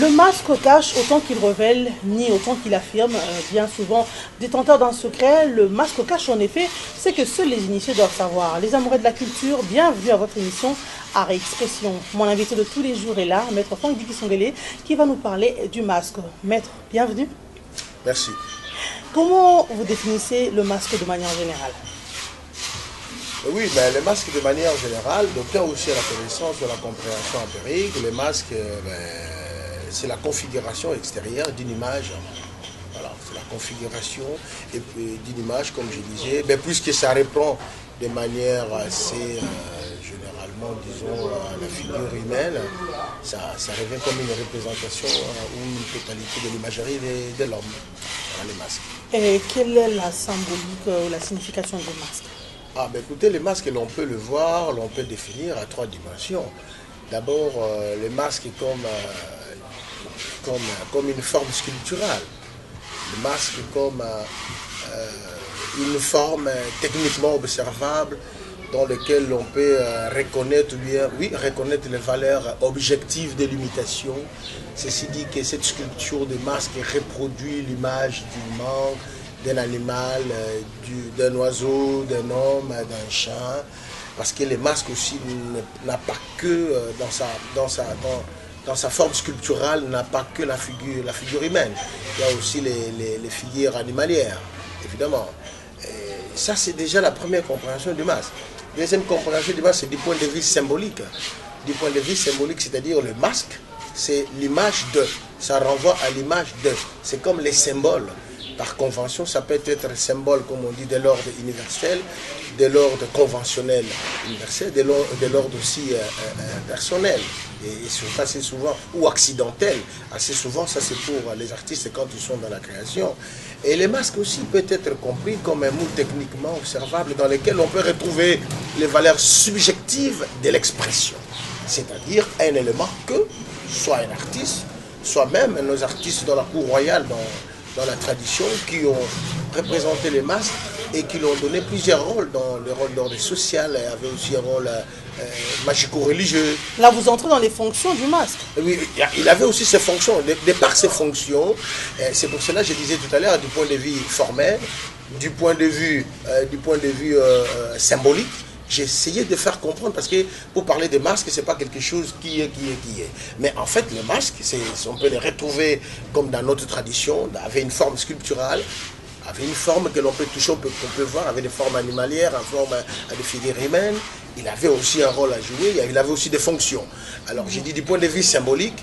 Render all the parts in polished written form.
Le masque cache autant qu'il révèle, ni autant qu'il affirme. Bien souvent, détenteur d'un secret, le masque cache en effet ce que seuls les initiés doivent savoir. Les amoureux de la culture, bienvenue à votre émission Art et Expression. Mon invité de tous les jours est là, Maître Franck Diki-Songele, qui va nous parler du masque. Maître, bienvenue. Merci. Comment vous définissez le masque de manière générale? Oui, mais les masques de manière générale, d'aucuns aussi à la connaissance de la compréhension empirique, les masques, c'est la configuration extérieure d'une image. Voilà, c'est la configuration d'une image, comme je disais, puisque ça répond de manière assez, généralement, disons, à la figure humaine, ça revient comme une représentation ou une totalité de l'imagerie de l'homme, les masques. Et quelle est la symbolique ou la signification du masque? Écoutez, les masques, l'on peut le voir, l'on peut définir à trois dimensions. D'abord, les masques comme une forme sculpturale. Le masque comme une forme techniquement observable dans laquelle l'on peut reconnaître les valeurs objectives de l'imitation. Ceci dit que cette sculpture de masque reproduit l'image du manque, d'un animal, d'un oiseau, d'un homme, d'un chien, parce que les masques aussi n'a pas que dans sa forme sculpturale n'a pas que la figure humaine. Il y a aussi les figures animalières, évidemment. Et ça, c'est déjà la première compréhension du masque. Deuxième compréhension du masque, c'est du point de vue symbolique. Du point de vue symbolique, c'est-à-dire le masque, c'est l'image de. Ça renvoie à l'image de. C'est comme les symboles. Par convention, ça peut être un symbole, comme on dit, de l'ordre universel, de l'ordre conventionnel universel, de l'ordre aussi personnel, et surtout assez souvent, ou accidentel. Assez souvent, ça c'est pour les artistes quand ils sont dans la création. Et les masques aussi peuvent être compris comme un mot techniquement observable dans lequel on peut retrouver les valeurs subjectives de l'expression. C'est-à-dire un élément que, soit un artiste, soit même nos artistes dans la cour royale, dans la tradition, qui ont représenté les masques et qui l'ont donné plusieurs rôles, dans le rôle d'ordre social, il y avait aussi un rôle magico-religieux. Là, vous entrez dans les fonctions du masque. Oui, il avait aussi ses fonctions. De par ses fonctions, c'est pour cela que je disais tout à l'heure, du point de vue formel, du point de vue symbolique, j'ai essayé de faire comprendre, parce que pour parler des masques, ce n'est pas quelque chose qui est. Mais en fait, les masques, on peut les retrouver comme dans notre tradition, avait une forme sculpturale, avait une forme que l'on peut toucher, qu'on peut voir, avec des formes animalières, en forme à des figures humaines. Il avait aussi un rôle à jouer, il avait aussi des fonctions. Alors j'ai dit du point de vue symbolique,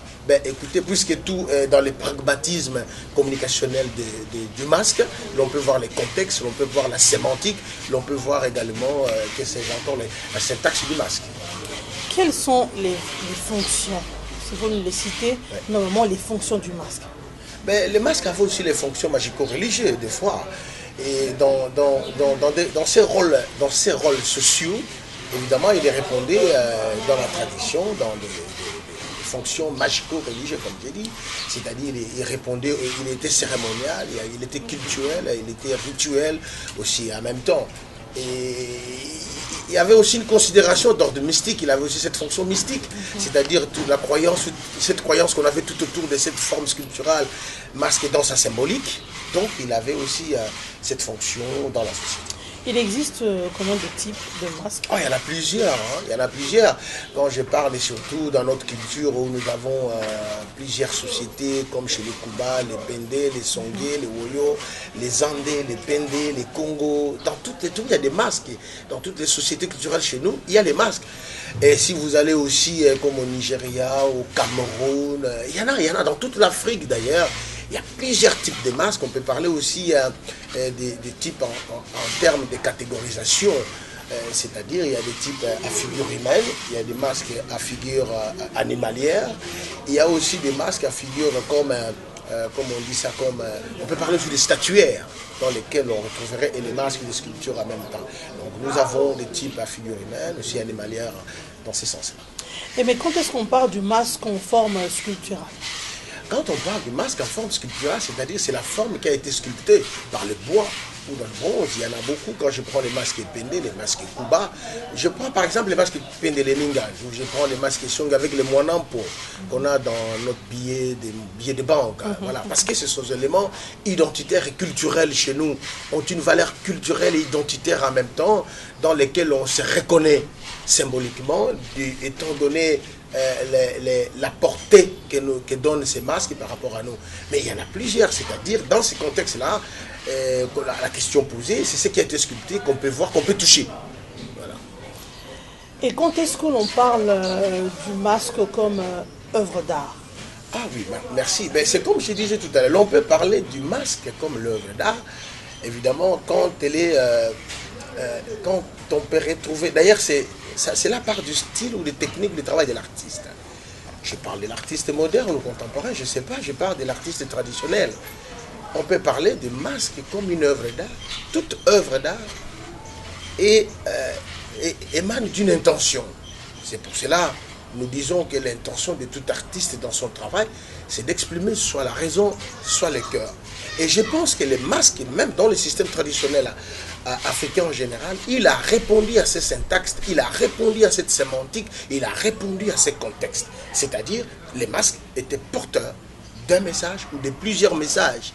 écoutez, puisque tout est dans le pragmatisme communicationnel du masque, l'on peut voir les contextes, l'on peut voir la sémantique, l'on peut voir également la syntaxe du masque. Quelles sont les fonctions, si vous nous les citez, normalement les fonctions du masque? Les masques avaient aussi les fonctions magico-religieuses, des fois. Et dans ces rôles sociaux, évidemment, il répondait dans la tradition, dans des fonctions magico-religieuses, comme j'ai dit. C'est-à-dire, il répondait, il était cérémonial, il était culturel, il était rituel aussi en même temps. Et il y avait aussi une considération d'ordre mystique, il avait aussi cette fonction mystique, c'est-à-dire toute la croyance, cette croyance qu'on avait tout autour de cette forme sculpturale masquée dans sa symbolique. Donc, il avait aussi cette fonction dans la société. Il existe combien de types de masques? Il y en a plusieurs, il y en a plusieurs. Quand je parle, et surtout dans notre culture où nous avons plusieurs sociétés, comme chez les Kuba, les Bendé, les Songé, les Woyo, les Andé, les Pendé, les Congo, dans toutes les il y a des masques. Dans toutes les sociétés culturelles chez nous, il y a les masques. Et si vous allez aussi comme au Nigeria, au Cameroun, il y en a dans toute l'Afrique d'ailleurs. Il y a plusieurs types de masques. On peut parler aussi des types en termes de catégorisation. C'est-à-dire, il y a des types à figure humaine, il y a des masques à figure animalière. Il y a aussi des masques à figure comme on dit ça, on peut parler aussi des statuaires, dans lesquels on retrouverait les masques et les sculptures en même temps. Donc nous avons des types à figure humaine, aussi animalière, dans ces sens-là. Mais quand est-ce qu'on parle du masque en forme sculpturale? Quand on parle du masque en forme sculpturale, c'est-à-dire c'est la forme qui a été sculptée par le bois, ou dans le bronze, il y en a beaucoup. Quand je prends les masques Pende, les masques Kuba, je prends par exemple les masques Pende les Ningas, ou je prends les masques Song avec les Mwanampo qu'on a dans notre billet de banque. Voilà, parce que ce sont des éléments identitaires et culturels chez nous, ont une valeur culturelle et identitaire en même temps, dans lesquels on se reconnaît symboliquement, étant donné la portée que donnent ces masques par rapport à nous. Mais il y en a plusieurs, c'est-à-dire dans ces contextes-là, la question posée, c'est ce qui a été sculpté, qu'on peut voir, qu'on peut toucher. Voilà. Et quand est-ce que l'on parle du masque comme œuvre d'art? Ah oui, merci. Ben, c'est comme je disais tout à l'heure, on peut parler du masque comme l'œuvre d'art, évidemment, quand elle est... quand on peut retrouver... D'ailleurs, c'est la part du style ou des techniques de travail de l'artiste. Je parle de l'artiste moderne ou contemporain, je ne sais pas, je parle de l'artiste traditionnel. On peut parler de masque comme une œuvre d'art. Toute œuvre d'art émane d'une intention. C'est pour cela nous disons que l'intention de tout artiste dans son travail, c'est d'exprimer soit la raison, soit le cœur. Et je pense que les masques, même dans le système traditionnel africain en général, il a répondu à ces syntaxes, il a répondu à cette sémantique, il a répondu à ces contextes. C'est-à-dire, les masques étaient porteurs d'un message ou de plusieurs messages,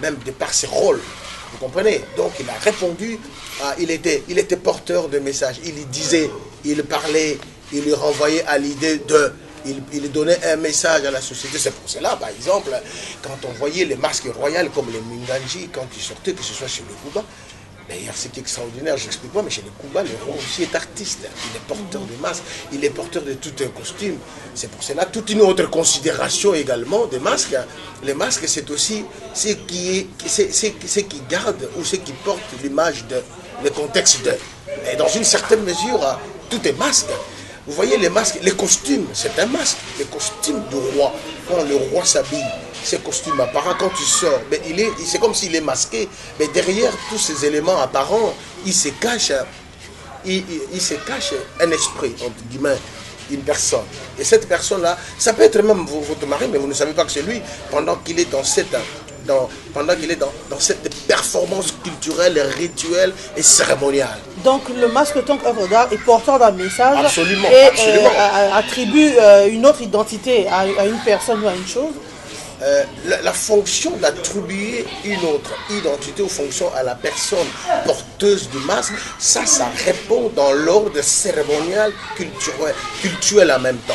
même de par ses rôles. Vous comprenez? Donc il a répondu, il était porteur de messages, il disait, il parlait, il lui renvoyait à l'idée de... Il donnait un message à la société. C'est pour cela, par exemple, quand on voyait les masques royales comme les Minganji, quand ils sortaient, que ce soit chez les Kuba, d'ailleurs, ce qui est extraordinaire, je n'explique pas, mais chez les Kuba, le roi aussi est artiste. Il est porteur de masques, il est porteur de tout un costume. C'est pour cela, toute une autre considération également des masques. Les masques, c'est aussi ce qui garde ou ce qui porte l'image de, le contexte de. Et dans une certaine mesure, tout est masque. Vous voyez les masques, les costumes, c'est un masque. Les costumes du roi, quand le roi s'habille, ces costumes apparents, quand il sort, c'est comme s'il est masqué. Mais derrière tous ces éléments apparents, il se cache un esprit, entre guillemets, une personne. Et cette personne-là, ça peut être même votre mari, mais vous ne savez pas que c'est lui, pendant qu'il est dans cette performance culturelle, rituelle et cérémoniale. Donc le masque, tant qu'œuvre d'art, est porteur d'un message. Absolument, et absolument. Attribue une autre identité à une personne ou à une chose. La fonction d'attribuer une autre identité ou fonction à la personne porteuse du masque, ça répond dans l'ordre cérémonial, culturel en même temps.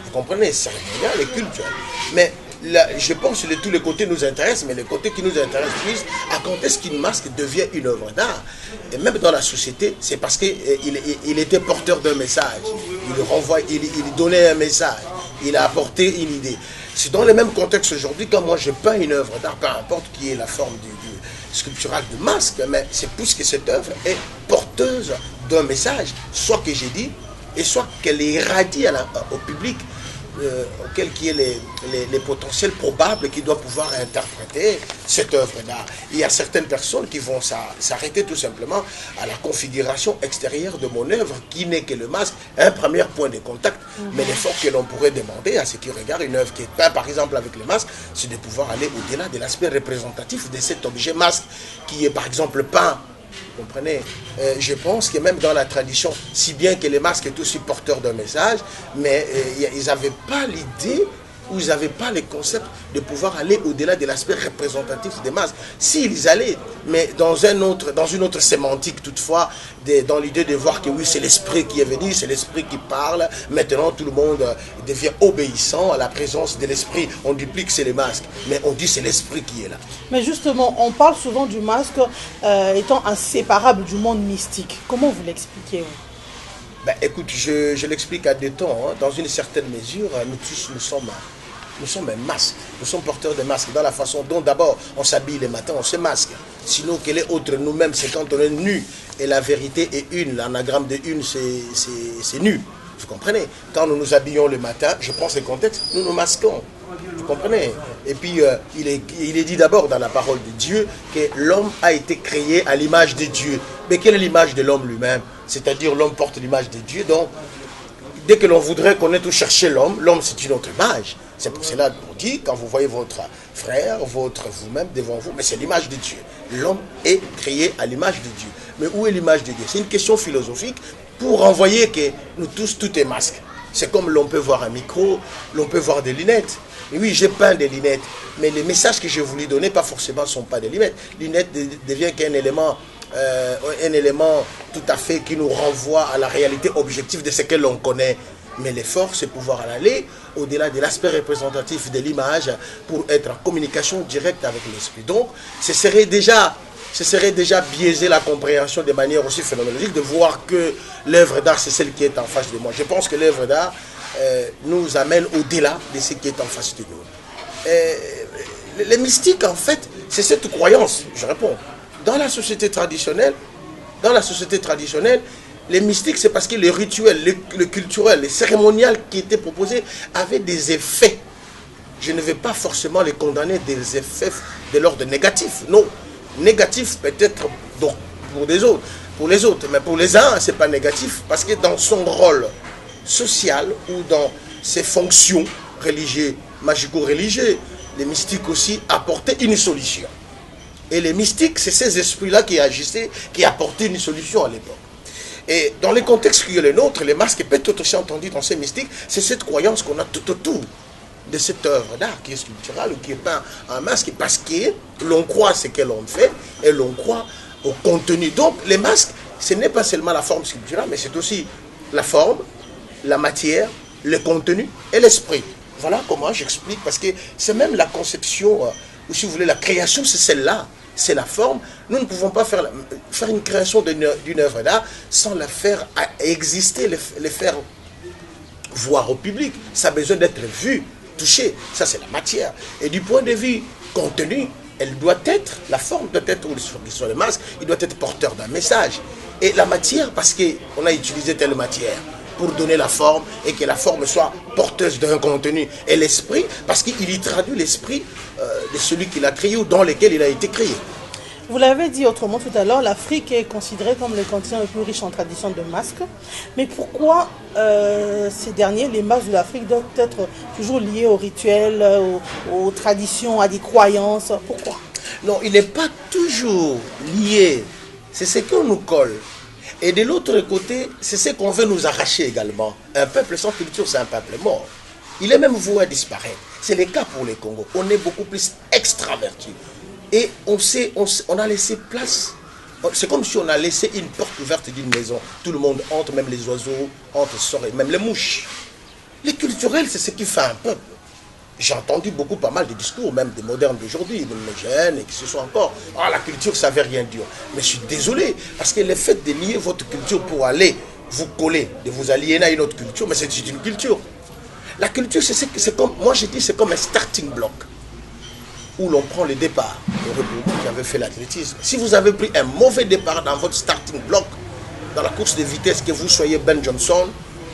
Vous comprenez, cérémonial et culturel. Mais là, je pense que tous les côtés nous intéressent, mais les côtés qui nous intéressent plus, à quand est-ce qu'une masque devient une œuvre d'art? Et même dans la société, c'est parce qu'il était porteur d'un message. Il donnait un message. Il a apporté une idée. C'est dans le même contexte aujourd'hui, quand moi je peins une œuvre d'art, peu importe qui est la forme du sculptural du masque, mais c'est puisque cette œuvre est porteuse d'un message, soit que j'ai dit, et soit qu'elle irradie au public, auquel qui est les potentiels probables qui doivent pouvoir interpréter cette œuvre d'art. Il y a certaines personnes qui vont s'arrêter tout simplement à la configuration extérieure de mon œuvre, qui n'est que le masque, un premier point de contact. Mais l'effort que l'on pourrait demander à ceux qui regardent une œuvre qui est peinte par exemple avec le masque, c'est de pouvoir aller au-delà de l'aspect représentatif de cet objet masque qui est par exemple peint. Vous comprenez? Je pense que même dans la tradition, si bien que les masques est aussi porteurs d'un message, mais ils n'avaient pas l'idée ou ils n'avaient pas le concept de pouvoir aller au-delà de l'aspect représentatif des masques. S'ils allaient, mais dans une autre sémantique toutefois, dans l'idée de voir que oui, c'est l'esprit qui est venu, c'est l'esprit qui parle. Maintenant, tout le monde devient obéissant à la présence de l'esprit. On ne dit plus que c'est les masques, mais on dit c'est l'esprit qui est là. Mais justement, on parle souvent du masque étant inséparable du monde mystique. Comment vous l'expliquez, vous? Ben, écoute, je l'explique à deux temps. Hein. Dans une certaine mesure, nous tous, nous sommes un masque. Nous sommes porteurs de masques. Dans la façon dont d'abord on s'habille le matin, on se masque. Sinon, quel est autre nous-mêmes? C'est quand on est nu. Et la vérité est une. L'anagramme de une, c'est nu. Vous comprenez? Quand nous nous habillons le matin, je prends ce contexte, nous nous masquons. Vous comprenez? Et puis, il est dit d'abord dans la parole de Dieu que l'homme a été créé à l'image de Dieu. Mais quelle est l'image de l'homme lui-même? C'est-à-dire l'homme porte l'image de Dieu. Donc, dès que l'on voudrait connaître ou chercher l'homme, c'est une autre image. C'est pour cela qu'on dit, quand vous voyez votre frère, vous-même devant vous, mais c'est l'image de Dieu. L'homme est créé à l'image de Dieu. Mais où est l'image de Dieu? C'est une question philosophique pour renvoyer que nous tous, tout est masque. C'est comme l'on peut voir un micro, l'on peut voir des lunettes. Et oui, j'ai peint des lunettes, mais les messages que j'ai voulu donner, pas forcément, ne sont pas des lunettes. Lunettes devient qu'un élément, tout à fait qui nous renvoie à la réalité objective de ce que l'on connaît. Mais l'effort, c'est pouvoir aller au-delà de l'aspect représentatif de l'image pour être en communication directe avec l'esprit. Donc, ce serait déjà biaiser la compréhension de manière aussi phénoménologique de voir que l'œuvre d'art, c'est celle qui est en face de moi. Je pense que l'œuvre d'art nous amène au-delà de ce qui est en face de nous. Les mystiques, en fait, c'est cette croyance, je réponds. Dans la société traditionnelle, les mystiques, c'est parce que le rituel, le culturel, le cérémonial qui était proposé avait des effets. Je ne vais pas forcément les condamner des effets de l'ordre négatif. Non, négatif peut-être pour les autres, mais pour les uns, ce n'est pas négatif parce que dans son rôle social ou dans ses fonctions religieuses, magico-religieuses, les mystiques aussi apportaient une solution. Et les mystiques, c'est ces esprits-là qui agissaient, qui apportaient une solution à l'époque. Et dans les contextes qui est le nôtre, les masques peut être aussi entendus dans ces mystiques, c'est cette croyance qu'on a tout autour de cette œuvre d'art qui est sculpturale ou qui est peint en masque, parce que l'on croit ce que l'on fait et l'on croit au contenu. Donc les masques, ce n'est pas seulement la forme sculpturale, mais c'est aussi la forme, la matière, le contenu et l'esprit. Voilà comment j'explique, parce que c'est même la conception, ou si vous voulez, la création, c'est celle-là. C'est la forme. Nous ne pouvons pas faire une création d'une œuvre d'art sans la faire exister, les faire voir au public. Ça a besoin d'être vu, touché. Ça, c'est la matière. Et du point de vue contenu, elle doit être, la forme doit être, ou sur le masque, il doit être porteur d'un message. Et la matière, parce qu'on a utilisé telle matière pour donner la forme et que la forme soit porteuse d'un contenu. Et l'esprit, parce qu'il y traduit l'esprit de celui qui l'a créé ou dans lequel il a été créé. Vous l'avez dit autrement tout à l'heure, l'Afrique est considérée comme le continent le plus riche en tradition de masques. Mais pourquoi ces derniers, les masques de l'Afrique, doivent être toujours liés aux rituels, aux traditions, à des croyances? Pourquoi? Non, il n'est pas toujours lié. C'est ce qu'on nous colle. Et de l'autre côté, c'est ce qu'on veut nous arracher également. Un peuple sans culture, c'est un peuple mort. Il est même voué à disparaître. C'est le cas pour les Congos. On est beaucoup plus extravertis. Et on a laissé place. C'est comme si on a laissé une porte ouverte d'une maison. Tout le monde entre, même les oiseaux entrent, sortent, même les mouches. Les culturels, c'est ce qui fait un peuple. J'ai entendu pas mal de discours, même des modernes d'aujourd'hui, même les jeunes, et qui se sont encore, la culture, ça ne veut rien dire. Mais je suis désolé, parce que le fait de lier votre culture pour aller vous coller, de vous aliéner à une autre culture, mais c'est une culture. La culture, c'est comme, moi je dis, c'est comme un starting block, où l'on prend le départ. Pour vous qui avez fait l'athlétisme, si vous avez pris un mauvais départ dans votre starting block, dans la course de vitesse, que vous soyez Ben Johnson,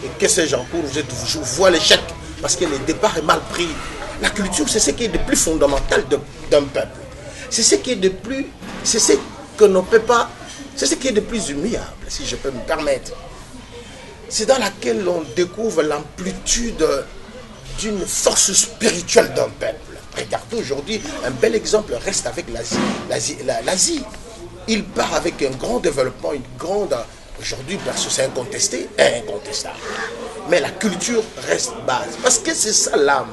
et que sais-je en cours, vous voyez l'échec, parce que le départ est mal pris. La culture, c'est ce qui est de plus fondamental d'un peuple. C'est ce qui est de plus... C'est ce que l'on ne peut pas... C'est ce qui est de plus humiliable, si je peux me permettre. C'est dans laquelle on découvre l'amplitude d'une force spirituelle d'un peuple. Regardez aujourd'hui, un bel exemple reste avec l'Asie. Il part avec un grand développement, une grande... Aujourd'hui, c'est incontesté, incontestable. Mais la culture reste base. Parce que c'est ça l'âme.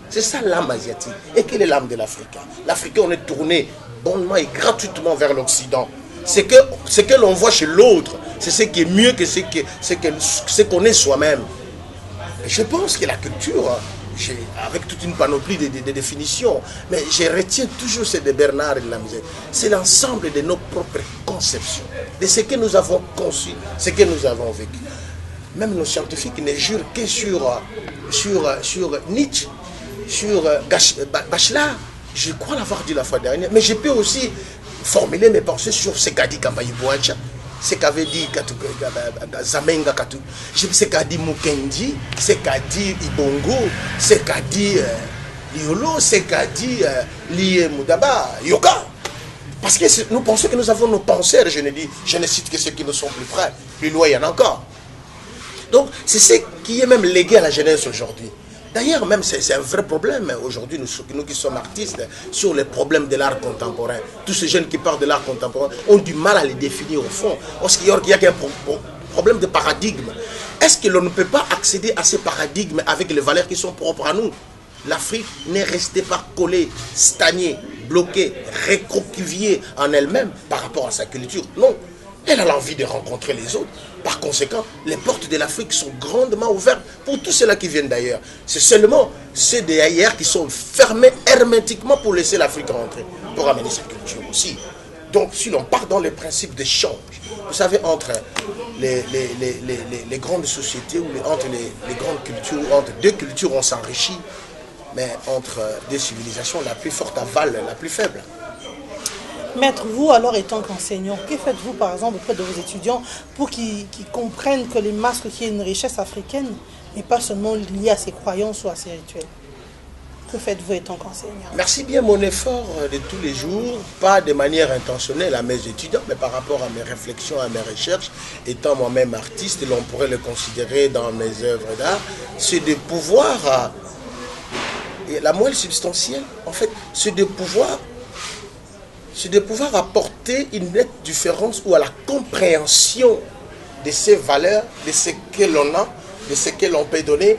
C'est ça l'âme asiatique. Et quelle est l'âme de l'Africain? L'Africain, on est tourné bonnement et gratuitement vers l'Occident. Ce que l'on voit chez l'autre, c'est ce qui est mieux que ce qu'on est soi-même. Et je pense que la culture, avec toute une panoplie de définitions, mais je retiens toujours celle de Bernard et de la misère. C'est l'ensemble de nos propres conceptions, de ce que nous avons conçu, ce que nous avons vécu. Même nos scientifiques ne jurent que sur Nietzsche, sur Bachelard. Je crois l'avoir dit la fois dernière, mais je peux aussi formuler mes pensées sur ce qu'a dit Kambayi Bouacha, ce qu'avait dit Zamenga Katou, ce qu'a dit Mukendi, ce qu'a dit Ibongo, ce qu'a dit Liolo, ce qu'a dit Lié Moudaba, Yoka. Parce que nous pensons que nous avons nos penseurs, je ne cite que ceux qui nous sont plus près, plus loin il y en a encore. Donc c'est ce qui est même légué à la jeunesse aujourd'hui. D'ailleurs, même c'est un vrai problème aujourd'hui, nous qui sommes artistes, sur les problèmes de l'art contemporain. Tous ces jeunes qui parlent de l'art contemporain ont du mal à les définir au fond. Parce qu'il y a qu'un problème de paradigme. Est-ce que l'on ne peut pas accéder à ces paradigmes avec les valeurs qui sont propres à nous? L'Afrique n'est restée pas collée, stagnée, bloquée, recroquevillée en elle-même par rapport à sa culture. Non. Elle a l'envie de rencontrer les autres. Par conséquent, les portes de l'Afrique sont grandement ouvertes pour tous ceux-là qui viennent d'ailleurs. C'est seulement ceux d'ailleurs qui sont fermés hermétiquement pour laisser l'Afrique rentrer, pour amener sa culture aussi. Donc, si l'on part dans les principes d'échange, vous savez, entre les grandes sociétés, ou entre les grandes cultures, entre deux cultures, on s'enrichit, mais entre deux civilisations, la plus forte avale la plus faible. Maître, vous alors étant qu'enseignant, que faites-vous par exemple auprès de vos étudiants pour qu'ils comprennent que les masques qui est une richesse africaine n'est pas seulement liée à ses croyances ou à ses rituels? Que faites-vous étant qu'enseignant? Merci bien, mon effort de tous les jours, pas de manière intentionnelle à mes étudiants, mais par rapport à mes réflexions, à mes recherches, étant moi-même artiste, l'on pourrait le considérer dans mes œuvres d'art, c'est de pouvoir, la moelle substantielle, en fait, c'est de pouvoir apporter une nette différence ou à la compréhension de ces valeurs, de ce que l'on a, de ce que l'on peut donner,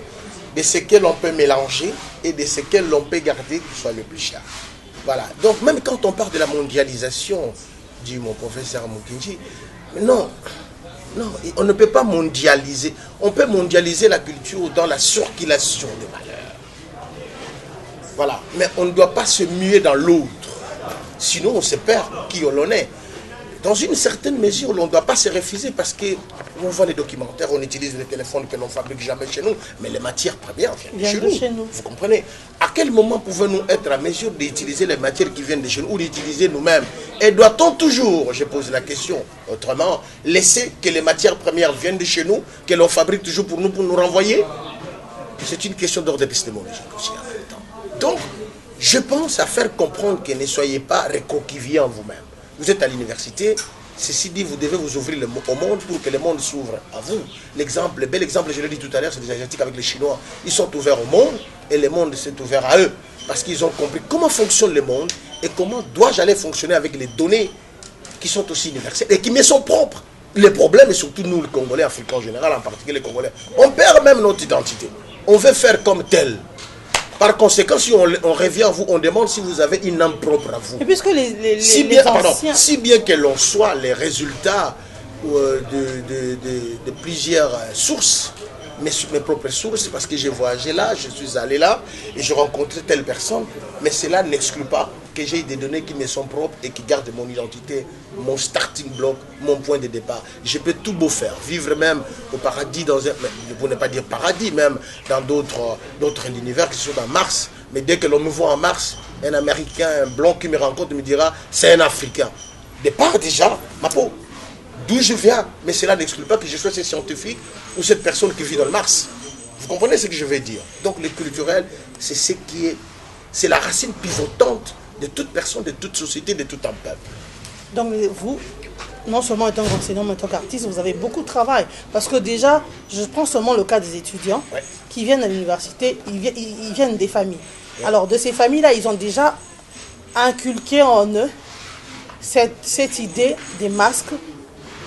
de ce que l'on peut mélanger et de ce que l'on peut garder qui soit le plus cher. Voilà. Donc même quand on parle de la mondialisation, dit mon professeur Mukinji, non, on ne peut pas mondialiser. On peut mondialiser la culture dans la circulation des valeurs. Voilà. Mais on ne doit pas se muer dans l'autre. Sinon, on se perd qui l'on est. Dans une certaine mesure, on ne doit pas se refuser parce qu'on voit les documentaires, on utilise les téléphones que l'on ne fabrique jamais chez nous, mais les matières premières viennent de chez nous. Vous comprenez? À quel moment pouvons-nous être à mesure d'utiliser les matières qui viennent de chez nous ou d'utiliser nous-mêmes? Et doit-on toujours, je pose la question autrement, laisser que les matières premières viennent de chez nous, que l'on fabrique toujours pour nous renvoyer? C'est une question d'ordre épistémologique aussi en même temps. Donc, je pense à faire comprendre que ne soyez pas recroquevillés en vous-même. Vous êtes à l'université, ceci dit, vous devez vous ouvrir au monde pour que le monde s'ouvre à vous. Le bel exemple, je l'ai dit tout à l'heure, c'est les Asiatiques avec les Chinois. Ils sont ouverts au monde et le monde s'est ouvert à eux. Parce qu'ils ont compris comment fonctionne le monde et comment dois-je aller fonctionner avec les données qui sont aussi universelles et qui me sont propres. Le problème, et surtout nous, les Congolais, Africains en général, en particulier les Congolais, on perd même notre identité. On veut faire comme tel. Par conséquent, si on revient à vous, on demande si vous avez une âme propre à vous. Et puisque si bien que l'on soit les résultats de plusieurs sources, mes propres sources, parce que j'ai voyagé là, je suis allé là, et j'ai rencontré telle personne, mais cela n'exclut pas que j'ai des données qui me sont propres et qui gardent mon identité, mon starting block, mon point de départ. Je peux tout beau faire, vivre même au paradis, pour ne pas dire paradis, même dans d'autres univers qui sont dans Mars. Mais dès que l'on me voit en Mars, un Américain, un blanc qui me rencontre me dira, c'est un Africain. De part déjà, ma peau, d'où je viens, mais cela n'exclut pas que je sois ce scientifique ou cette personne qui vit dans le Mars. Vous comprenez ce que je veux dire? Donc le culturel, c'est ce qui est, c'est la racine pivotante de toute personne, de toute société, de tout un peuple. Donc vous, non seulement étant enseignant, mais en tant qu'artiste, vous avez beaucoup de travail. Parce que déjà, je prends seulement le cas des étudiants qui viennent à l'université, ils viennent des familles. Ouais. Alors de ces familles-là, ils ont déjà inculqué en eux cette idée des masques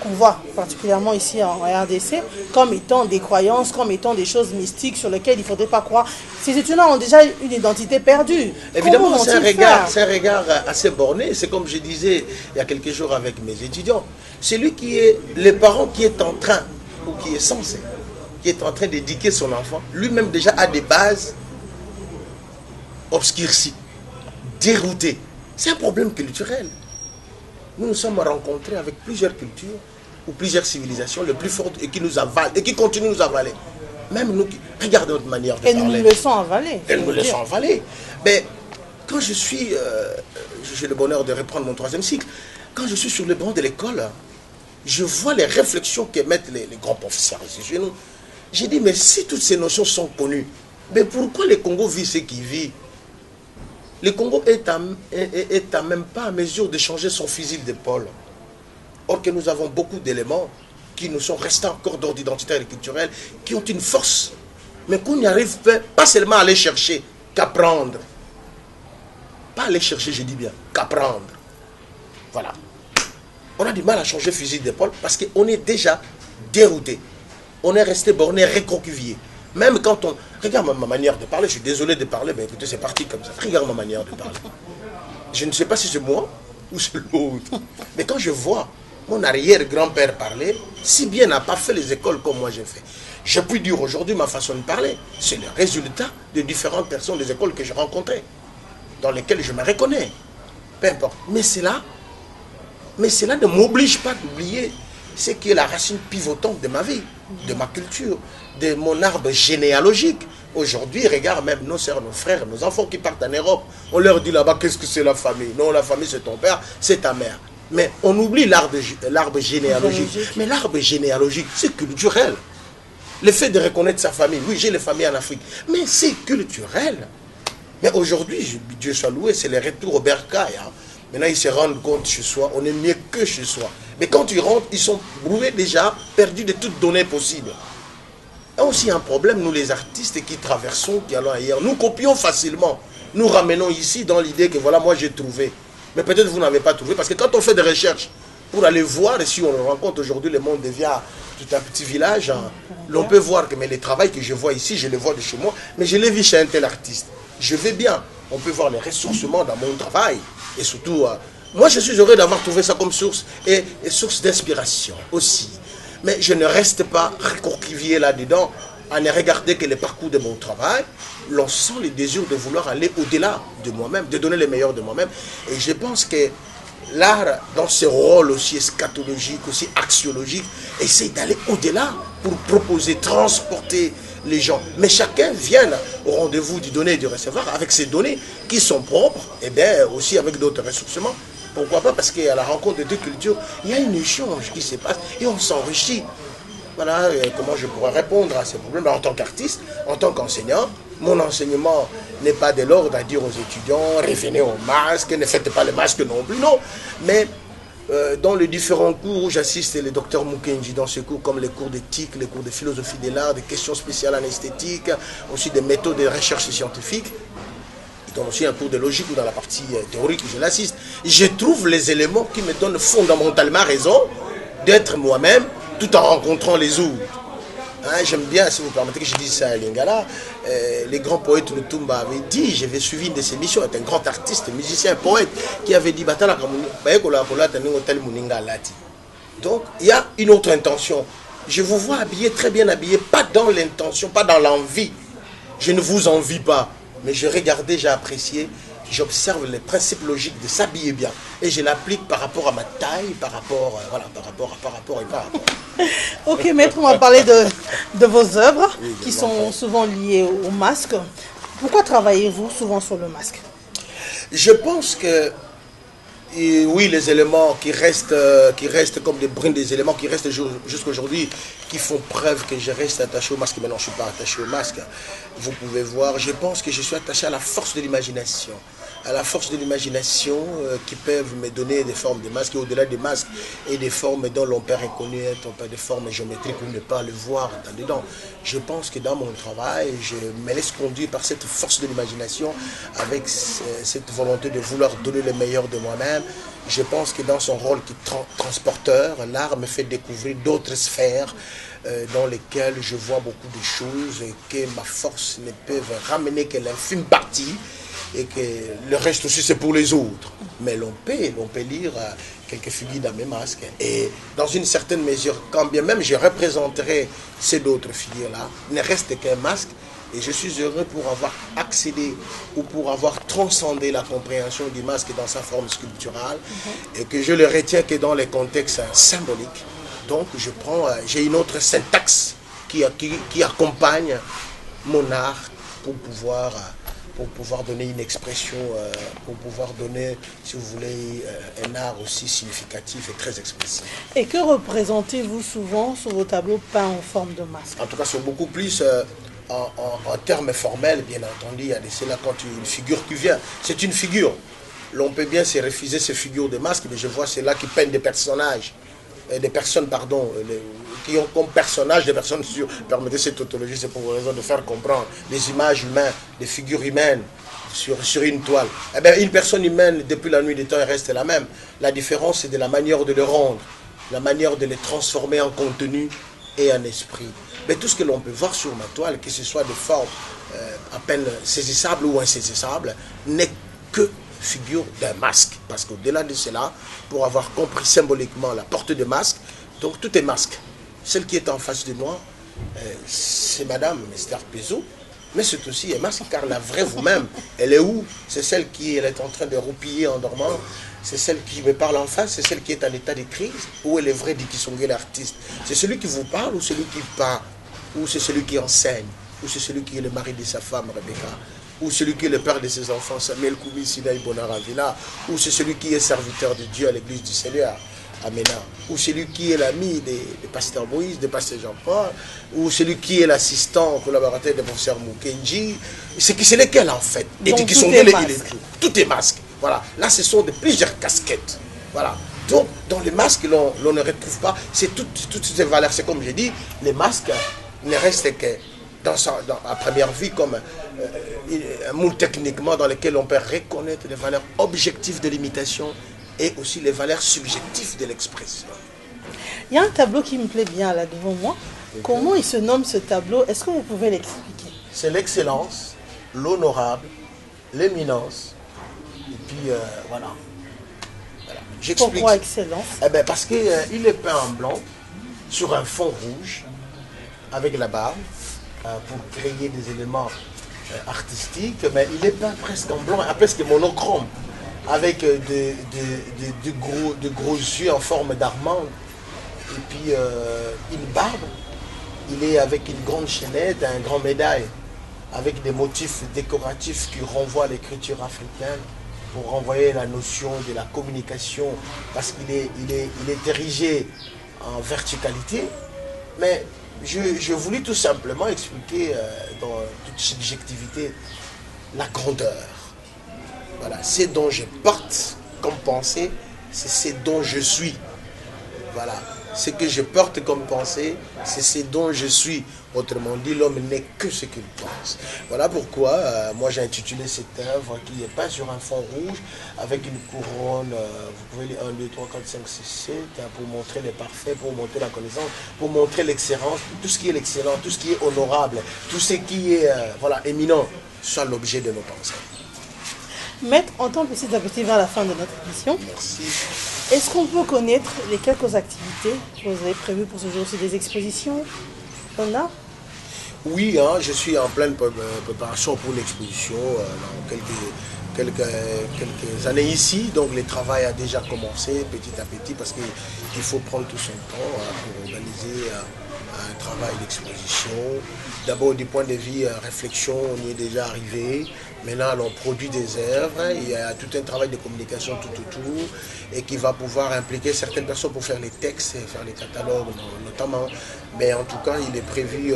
qu'on voit particulièrement ici en RDC, comme étant des croyances, comme étant des choses mystiques sur lesquelles il ne faudrait pas croire. Ces étudiants ont déjà une identité perdue. Évidemment, c'est un regard assez borné. C'est comme je disais il y a quelques jours avec mes étudiants. C'est lui qui est, le parent qui est en train, ou qui est censé, qui est en train d'éduquer son enfant, lui-même déjà a des bases obscurcies, déroutées. C'est un problème culturel. Nous nous sommes rencontrés avec plusieurs cultures ou plusieurs civilisations les plus fortes et qui nous avalent et qui continuent de nous avaler. Même nous, regardez notre manière de parler. Et nous nous laissons avaler. Et nous nous laissons avaler. Mais quand je suis, j'ai le bonheur de reprendre mon 3e cycle, quand je suis sur le banc de l'école, je vois les réflexions qu'émettent les grands professeurs ici chez nous. J'ai dit, mais si toutes ces notions sont connues, mais pourquoi le Congo vit ce qu'il vit? Le Congo est à même pas à mesure de changer son fusil d'épaule. Or que nous avons beaucoup d'éléments qui nous sont restés encore d'ordre identitaire et culturel, qui ont une force mais qu'on n'y arrive pas seulement à aller chercher, qu'apprendre. Pas aller chercher, je dis bien, qu'apprendre. Voilà. On a du mal à changer fusil d'épaule parce qu'on est déjà dérouté. On est resté borné, recroquevillé. Même quand on... Regarde ma manière de parler, je suis désolé de parler, mais écoutez, c'est parti comme ça. Regarde ma manière de parler. Je ne sais pas si c'est moi ou c'est l'autre. Mais quand je vois mon arrière-grand-père parler, si bien n'a pas fait les écoles comme moi j'ai fait. Je puis dire aujourd'hui ma façon de parler, c'est le résultat de différentes personnes des écoles que j'ai rencontrées, dans lesquelles je me reconnais. Peu importe. Mais cela ne m'oblige pas d'oublier ce qui est la racine pivotante de ma vie, de ma culture, de mon arbre généalogique. Aujourd'hui, regarde même nos sœurs, nos frères, nos enfants qui partent en Europe. On leur dit là-bas, qu'est-ce que c'est la famille? Non, la famille c'est ton père, c'est ta mère. Mais on oublie l'arbre généalogique. Mais l'arbre généalogique, c'est culturel. Le fait de reconnaître sa famille, oui, j'ai les familles en Afrique, mais c'est culturel. Mais aujourd'hui, Dieu soit loué, c'est le retour au bercail. Hein. Maintenant, ils se rendent compte chez soi, on est mieux que chez soi. Mais quand ils rentrent, ils sont brûlés déjà, perdus de toutes données possibles. Il y a aussi un problème, nous les artistes qui traversons, qui allons ailleurs, nous copions facilement. Nous ramenons ici dans l'idée que voilà, moi j'ai trouvé. Mais peut-être vous n'avez pas trouvé, parce que quand on fait des recherches pour aller voir, et si on le rencontre aujourd'hui, le monde devient tout un petit village, hein, l'on peut voir que mais les travaux que je vois ici, je les vois de chez moi, mais je les vis chez un tel artiste. Je vais bien. On peut voir les ressourcements dans mon travail. Et surtout, moi je suis heureux d'avoir trouvé ça comme source et source d'inspiration aussi. Mais je ne reste pas recroquevillé là-dedans à ne regarder que le parcours de mon travail. L'on sent le désir de vouloir aller au-delà de moi-même, de donner le meilleur de moi-même. Et je pense que l'art, dans ce rôle aussi eschatologique, aussi axiologique, essaie d'aller au-delà pour proposer, transporter les gens. Mais chacun vient au rendez-vous du donner et du recevoir avec ses données qui sont propres, et bien aussi avec d'autres ressourcements. Pourquoi pas? Parce qu'à la rencontre de deux cultures, il y a un échange qui se passe et on s'enrichit. Voilà comment je pourrais répondre à ces problèmes. En tant qu'artiste, en tant qu'enseignant, mon enseignement n'est pas de l'ordre à dire aux étudiants, revenez au masque, ne faites pas le masque non plus, non. Mais dans les différents cours où j'assiste le docteur Mukenji, dans ces cours comme les cours d'éthique, les cours de philosophie de l'art, des questions spéciales en esthétique, aussi des méthodes de recherche scientifique, il donne aussi un cours de logique ou dans la partie théorique où je l'assiste, je trouve les éléments qui me donnent fondamentalement raison d'être moi-même tout en rencontrant les autres. Hein, j'aime bien, si vous permettez que je dise ça à Lingala, les grands poètes Lutumba avaient dit, j'avais suivi une de ses missions, est un grand artiste, musicien, poète, qui avait dit, donc il y a une autre intention. Je vous vois habillé, très bien habillé, pas dans l'intention, pas dans l'envie. Je ne vous envie pas, mais je regardais, j'ai apprécié, j'observe les principes logiques de s'habiller bien et je l'applique par rapport à ma taille, par rapport, voilà, par rapport. Ok, maître, on va parler de vos œuvres qui sont souvent liées au masque. Pourquoi travaillez-vous souvent sur le masque? Je pense que oui, les éléments qui restent comme des brins des éléments qui restent jusqu'à aujourd'hui, qui font preuve que je reste attaché au masque. Maintenant, je ne suis pas attaché au masque. Vous pouvez voir, je pense que je suis attaché à la force de l'imagination. À la force de l'imagination qui peuvent me donner des formes de masques, et au-delà des masques, et des formes dont l'on peut reconnaître, des formes géométriques ou ne pas le voir dedans. Je pense que dans mon travail, je me laisse conduire par cette force de l'imagination, avec cette volonté de vouloir donner le meilleur de moi-même. Je pense que dans son rôle qui transporteur, l'art me fait découvrir d'autres sphères dans lesquelles je vois beaucoup de choses et que ma force ne peut ramener que l'infime partie et que le reste aussi c'est pour les autres. Mais l'on peut lire quelques figures dans mes masques et dans une certaine mesure, quand bien même je représenterai ces d'autres figures-là, il ne reste qu'un masque. Et je suis heureux pour avoir accédé ou pour avoir transcendé la compréhension du masque dans sa forme sculpturale et que je le retiens que dans les contextes symboliques. Donc j'ai une autre syntaxe qui accompagne mon art pour pouvoir donner une expression, pour pouvoir donner, si vous voulez, un art aussi significatif et très expressif. Et que représentez-vous souvent sur vos tableaux peints en forme de masque? En tout cas, c'est beaucoup plus... En termes formels, bien entendu, il y a c'est là quand une figure qui vient, c'est une figure. L'on peut bien se refuser ces figures de masque, mais je vois c'est là qui peignent des personnages. des personnes, pardon, qui ont comme personnage des personnes sur, permettez cette tautologie, c'est pour raison de faire comprendre, des images humaines, des figures humaines sur une toile. Eh bien, une personne humaine, depuis la nuit des temps, elle reste la même. La différence, c'est de la manière de le rendre, la manière de les transformer en contenu et en esprit. Mais tout ce que l'on peut voir sur ma toile, que ce soit de forme à peine saisissable ou insaisissable, n'est que figure d'un masque. Parce qu'au-delà de cela, pour avoir compris symboliquement la portée de masque, donc tout est masque. Celle qui est en face de moi, c'est Madame Esther Pezo, mais c'est aussi un masque, car la vraie vous-même, elle est où? C'est celle qui elle est en train de roupiller en dormant, c'est celle qui me parle en face, c'est celle qui est en état de crise, ou elle est vraie Dicky Songué l'artiste? C'est celui qui vous parle ou celui qui parle? Ou c'est celui qui enseigne? Ou c'est celui qui est le mari de sa femme, Rebecca? Ou celui qui est le père de ses enfants, Samuel Koubi Sinaï Bonaravila? Ou c'est celui qui est serviteur de Dieu à l'église du Seigneur, Amena? Ou celui qui est l'ami de pasteur Moïse, de pasteur Jean-Paul? Ou celui qui est l'assistant collaborateur de professeur Mukenji? C'est lesquels en fait? Et donc, qui sont il est tout est masque. Voilà. Là, ce sont de plusieurs casquettes. Voilà. Donc, dans les masques, l'on ne retrouve pas. C'est toutes ces valeurs. C'est comme j'ai dit, les masques ne restent que à première vue comme un moule techniquement dans lequel on peut reconnaître les valeurs objectives de l'imitation et aussi les valeurs subjectives de l'expression. Il y a un tableau qui me plaît bien là devant moi. Comment il se nomme ce tableau? Est-ce que vous pouvez l'expliquer? C'est l'excellence, l'honorable, l'éminence. Et puis voilà. J'explique. Pourquoi excellence? Eh bien, parce qu'il est peint en blanc sur un fond rouge avec la barbe pour créer des éléments artistiques, mais il est peint presque en blanc, presque monochrome, avec de gros yeux en forme d'armande, et puis une barbe. Il est avec une grande chaînette, un grand médaille, avec des motifs décoratifs qui renvoient à l'écriture africaine, pour renvoyer la notion de la communication, parce qu'il est érigé en verticalité, mais je voulais tout simplement expliquer dans toute subjectivité la grandeur. Voilà, c'est dont je porte comme pensée, c'est ce dont je suis. Voilà, ce que je porte comme pensée, c'est ce dont je suis. Autrement dit, l'homme n'est que ce qu'il pense. Voilà pourquoi moi j'ai intitulé cette œuvre qui n'est pas sur un fond rouge, avec une couronne, vous pouvez lire 1, 2, 3, 4, 5, 6, 7, pour montrer les parfaits, pour montrer la connaissance, pour montrer l'excellence, tout ce qui est l'excellence, tout ce qui est honorable, tout ce qui est voilà, éminent, soit l'objet de nos pensées. Maître, on tend petit à petit vers la fin de notre émission. Merci. Est-ce qu'on peut connaître les quelques activités que vous avez prévues pour ce jour? C'est des expositions? On a? Oui, hein, je suis en pleine préparation pour l'exposition dans quelques années ici. Donc le travail a déjà commencé petit à petit parce qu'il faut prendre tout son temps pour organiser un travail d'exposition. D'abord du point de vue réflexion, on y est déjà arrivé. Maintenant, on produit des œuvres, il y a tout un travail de communication tout autour et qui va pouvoir impliquer certaines personnes pour faire les textes et faire les catalogues notamment. Mais en tout cas, il est prévu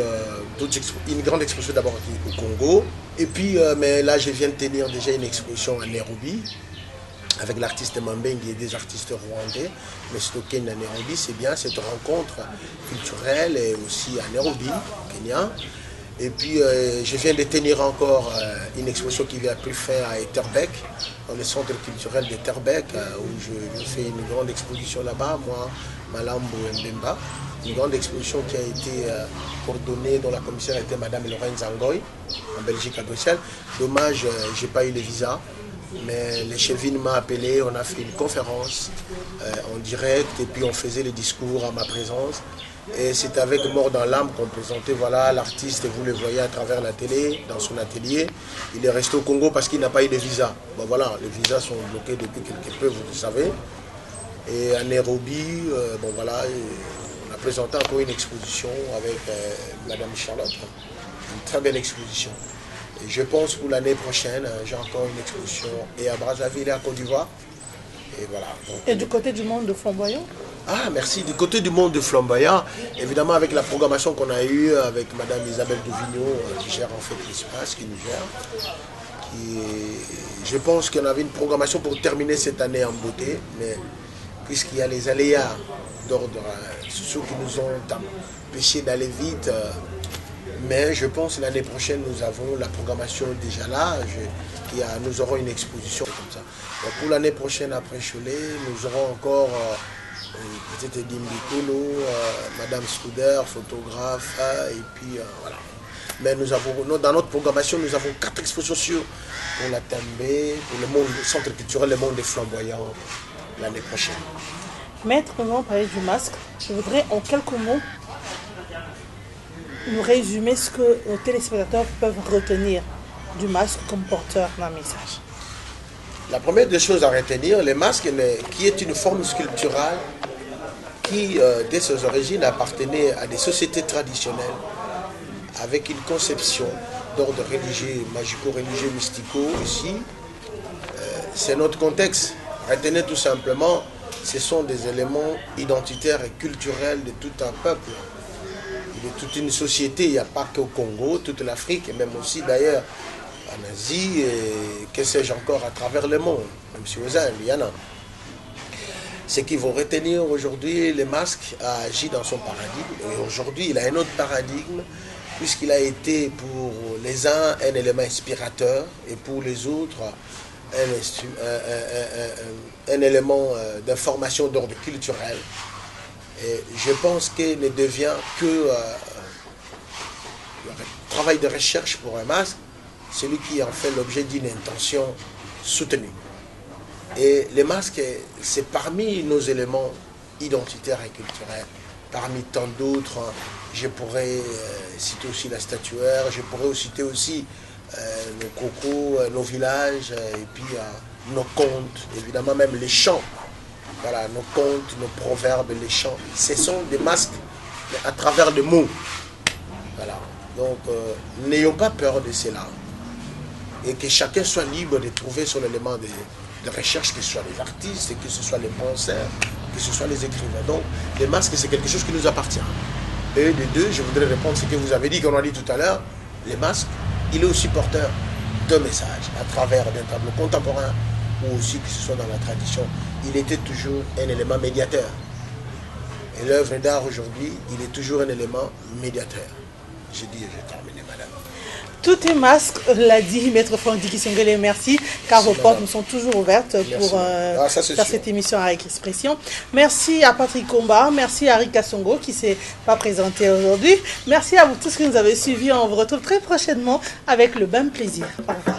une grande exposition d'abord au Congo. Et puis, mais là, je viens de tenir déjà une exposition à Nairobi avec l'artiste Mambengi et des artistes rwandais. Mais Stocken à Nairobi, c'est bien cette rencontre culturelle et aussi à Nairobi, Kenya. Et puis, je viens de tenir encore une exposition qui vient plus faire à Etterbeek, dans le centre culturel d'Etterbeek, où je fais une grande exposition là-bas, moi, Malambo Mbemba. Une grande exposition qui a été coordonnée, dont la commissaire était Madame Lorenz Angoy, en Belgique, à Bruxelles. Dommage, je n'ai pas eu le visa, mais le Chevin m'a appelé, on a fait une conférence en direct, et puis on faisait les discours à ma présence. Et c'est avec Mort dans l'âme qu'on présentait, voilà, l'artiste, vous le voyez à travers la télé, dans son atelier. Il est resté au Congo parce qu'il n'a pas eu de visa. Bon voilà, les visas sont bloqués depuis quelque peu, vous le savez. Et à Nairobi, bon voilà, on a présenté encore une exposition avec Madame Charlotte. Une très belle exposition. Et je pense pour l'année prochaine, j'ai encore une exposition et à Brazzaville et à Côte d'Ivoire. Et voilà. Donc, et du côté du monde de Flamboyant? Ah, merci. Du côté du monde de Flamboyant, évidemment avec la programmation qu'on a eue avec Madame Isabelle Duvigneau, qui gère en fait l'espace, qui nous gère. Je pense qu'on avait une programmation pour terminer cette année en beauté, mais puisqu'il y a les aléas d'ordre sociaux qui nous ont empêché d'aller vite. Mais je pense que l'année prochaine, nous avons la programmation déjà là. Nous aurons une exposition comme ça. Donc pour l'année prochaine, après Cholet, nous aurons encore peut-être Dimbikolo, Madame Scouder, photographe, et puis voilà. Mais dans notre programmation, nous avons 4 expositions pour la També, pour le centre culturel, le monde des flamboyants, l'année prochaine. Maître, comment parler du masque? Je voudrais en quelques mots nous résumer ce que nos téléspectateurs peuvent retenir du masque comme porteur d'un message. La première des choses à retenir, le masque qui est une forme sculpturale qui, dès ses origines, appartenait à des sociétés traditionnelles avec une conception d'ordre religieux, magico-religieux, mystico aussi. C'est notre contexte. Retenez tout simplement, ce sont des éléments identitaires et culturels de tout un peuple, de toute une société. Il n'y a pas qu'au Congo, toute l'Afrique, et même aussi d'ailleurs en Asie, et que sais-je encore, à travers le monde, même si aux Indes, il y en a. Ce qu'il faut retenir aujourd'hui, le masque a agi dans son paradigme, et aujourd'hui il a un autre paradigme, puisqu'il a été pour les uns un élément inspirateur, et pour les autres un élément d'information d'ordre culturel. Et je pense qu'il ne devient que travail de recherche pour un masque, celui qui en fait l'objet d'une intention soutenue. Et les masques, c'est parmi nos éléments identitaires et culturels. Parmi tant d'autres, je pourrais citer aussi la statuaire, je pourrais citer aussi nos cocos, nos villages, et puis nos contes, évidemment même les chants. Voilà, nos contes, nos proverbes, les chants, ce sont des masques à travers les mots. Voilà. Donc, n'ayons pas peur de cela. Et que chacun soit libre de trouver son élément de recherche, que ce soit les artistes, que ce soit les penseurs, que ce soit les écrivains. Donc, les masques, c'est quelque chose qui nous appartient. Et de deux, je voudrais répondre à ce que vous avez dit, qu'on a dit tout à l'heure, les masques, il est aussi porteur de messages à travers d'un tableau contemporain ou aussi que ce soit dans la tradition. Il était toujours un élément médiateur. Et l'œuvre d'art aujourd'hui, il est toujours un élément médiateur. J'ai dit et j'ai terminé, madame. Tout est masque, l'a dit Maître Franck Dikisongele, merci, car vos portes nous sont toujours ouvertes pour faire cette émission avec expression. Merci à Patrick Comba, merci à Rick Kassongo qui ne s'est pas présenté aujourd'hui. Merci à vous tous qui nous avez suivis. On vous retrouve très prochainement avec le même plaisir. Au revoir.